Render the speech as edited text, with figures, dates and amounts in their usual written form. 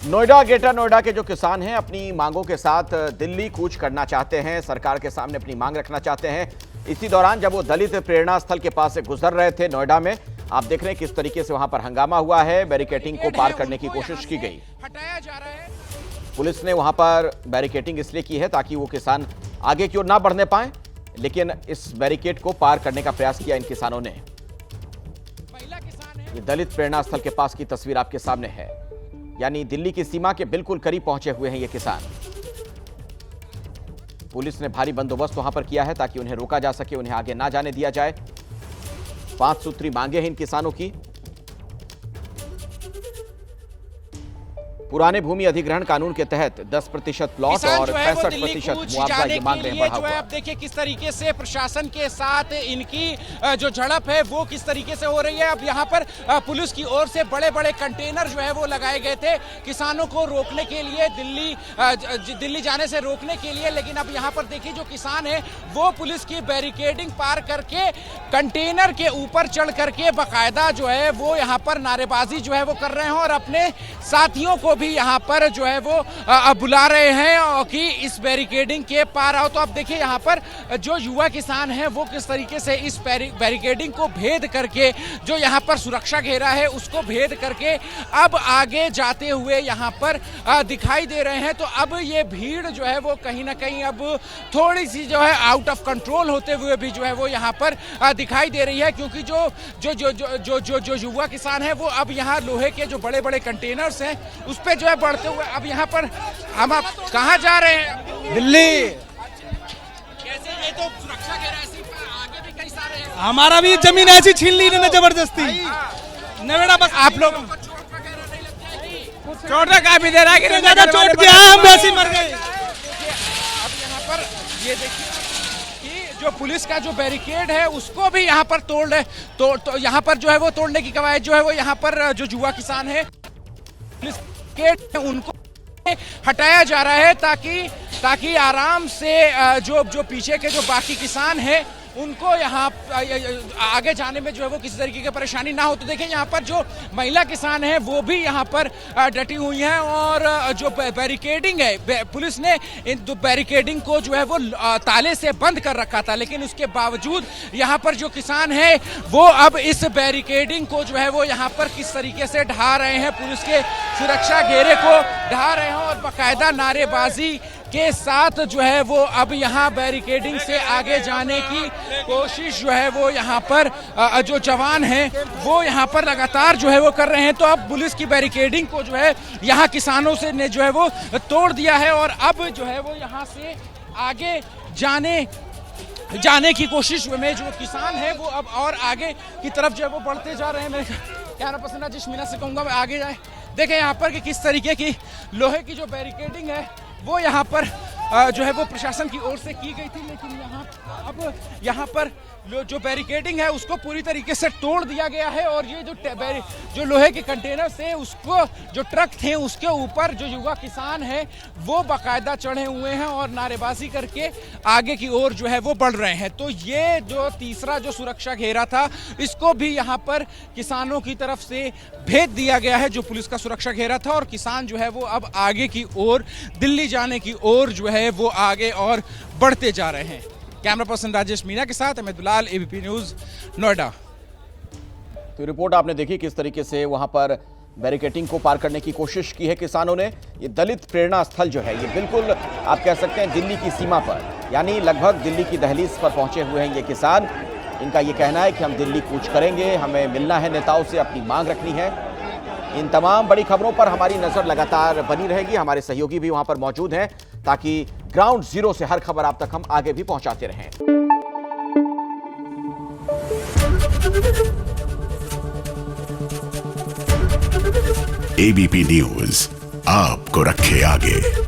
Noida greater Noida के जो किसान हैं अपनी मांगों के साथ दिल्ली कूच करना चाहते हैं, सरकार के सामने अपनी मांग रखना चाहते हैं। इसी दौरान जब वो दलित प्रेरणा स्थल के पास से गुजर रहे थे नोएडा में, आप देख रहे हैं किस तरीके से वहां पर हंगामा हुआ है। बैरिकेडिंग को पार करने की कोशिश की गई। हटाया जा रहा है। पुलिस ने वहां पर बैरिकेडिंग इसलिए की है ताकि वो किसान आगे की ओर ना बढ़ने पाए, लेकिन इस बैरिकेड को पार करने का प्रयास किया इन किसानों ने। ये दलित प्रेरणा स्थल के पास की तस्वीर आपके सामने है, यानी दिल्ली की सीमा के बिल्कुल करीब पहुंचे हुए हैं ये किसान। पुलिस ने भारी बंदोबस्त वहां पर किया है ताकि उन्हें रोका जा सके, उन्हें आगे ना जाने दिया जाए। 5 सूत्री मांगे हैं इन किसानों की। पुराने भूमि अधिग्रहण कानून के तहत 10% प्लॉट और 65% मुआवजा ये मांग रहे हैं। जो है आप देखिए किस तरीके से प्रशासन के साथ इनकी जो झड़प है वो किस तरीके से हो रही है। अब यहाँ पर पुलिस की ओर से बड़े बड़े कंटेनर जो है वो लगाए गए थे किसानों को रोकने के लिए, दिल्ली जाने से रोकने के लिए। लेकिन अब यहाँ पर देखिए जो किसान है वो पुलिस की बैरिकेडिंग पार करके कंटेनर के ऊपर चढ़ करके बाकायदा जो है वो यहाँ पर नारेबाजी जो है वो कर रहे हैं और अपने साथियों को भी यहाँ पर जो है वो बुला रहे हैं कि इस बैरिकेडिंग के पार आओ। तो आप देखिए यहाँ पर जो युवा किसान हैं वो किस तरीके से इस बैरिकेडिंग को भेद करके जो यहाँ पर सुरक्षा घेरा है उसको भेद करके अब आगे जाते हुए यहाँ पर दिखाई दे रहे हैं। तो अब ये भीड़ जो है वो कहीं ना कहीं अब थोड़ी सी जो है आउट ऑफ कंट्रोल होते हुए भी जो है वो यहाँ पर दिखाई दे रही है, क्योंकि जो जो जो जो जो जो, जो युवा किसान है वो अब यहाँ लोहे के जो बड़े बड़े कंटेनर्स हैं उस पे जो है बढ़ते हुए अब यहाँ पर हम आप कहाँ जा रहे हैं? दिल्ली। कैसे ये तो सुरक्षा घेरा ऐसी आगे भी कई सारे हैं। हमारा भी जमीन ऐसी छीन ली इन्होंने जबरदस्ती। नवेड़ा बस आप लोग चोट का भी दे रहा है कि ज्यादा चोट किया हम वैसे मर गए। अब यहाँ पर ये देखिए कि जो पुलिस का जो बैरिकेड है उसको भी यहाँ पर तोड़ रहे तो यहाँ पर जो है वो तोड़ने की कवायद जो है वो यहाँ पर जो युवा किसान है उनको हटाया जा रहा है ताकि आराम से जो पीछे के जो बाकी किसान हैं उनको यहाँ आगे जाने में जो है वो किसी तरीके की परेशानी ना हो। तो देखिए यहाँ पर जो महिला किसान हैं वो भी यहाँ पर डटी हुई हैं और जो बैरिकेडिंग है पुलिस ने इन बैरिकेडिंग को जो है वो ताले से बंद कर रखा था, लेकिन उसके बावजूद यहाँ पर जो किसान हैं वो अब इस बैरिकेडिंग को जो है वो यहाँ पर किस तरीके से ढा रहे हैं, पुलिस के सुरक्षा घेरे को ढा रहे हैं और बाकायदा नारेबाजी के साथ जो है वो अब यहाँ बैरिकेडिंग से आगे जाने की कोशिश जो है वो यहाँ पर जो जवान हैं वो यहाँ पर लगातार जो है वो कर रहे हैं। तो अब पुलिस की बैरिकेडिंग को जो है यहाँ किसानों से ने जो है वो तोड़ दिया है और अब जो है वो यहाँ से आगे जाने की कोशिश में जो किसान है वो अब और आगे की तरफ जो है वो बढ़ते जा रहे हैं। मैं कैमरा पर्सन राजेश मीना से कहूँगा मैं आगे जाए। देखें यहाँ पर कि किस तरीके की लोहे की जो बैरिकेडिंग है वो यहाँ पर जो है वो प्रशासन की ओर से की गई थी, लेकिन यहाँ पर जो बैरिकेडिंग है उसको पूरी तरीके से तोड़ दिया गया है और ये जो लोहे के कंटेनर थे उसको जो ट्रक थे उसके ऊपर जो युवा किसान है वो बाकायदा चढ़े हुए हैं और नारेबाजी करके आगे की ओर जो है वो बढ़ रहे हैं। तो ये जो तीसरा जो सुरक्षा घेरा था इसको भी यहाँ पर किसानों की तरफ से भेद दिया गया है, जो पुलिस का सुरक्षा घेरा था, और किसान जो है वो अब आगे की ओर दिल्ली जाने की ओर जो है वो आगे और बढ़ते जा रहे हैं। कैमरा पर्सन राजेश मीना के साथ अहमद बिलाल, एबीपी न्यूज, नोएडा। तो रिपोर्ट आपने देखी किस तरीके से वहां पर बैरिकेडिंग को पार करने की कोशिश की है किसानों ने। ये दलित प्रेरणा स्थल जो है ये बिल्कुल आप कह सकते हैं दिल्ली की सीमा पर, यानी लगभग दिल्ली की दहलीज पर पहुंचे हुए हैं ये किसान। इनका ये कहना है कि हम दिल्ली कूच करेंगे, हमें मिलना है नेताओं से, अपनी मांग रखनी है। इन तमाम बड़ी खबरों पर हमारी नजर लगातार बनी रहेगी। हमारे सहयोगी भी वहां पर मौजूद हैं ताकि ग्राउंड जीरो से हर खबर आप तक हम आगे भी पहुंचाते रहें। एबीपी न्यूज आपको रखे आगे।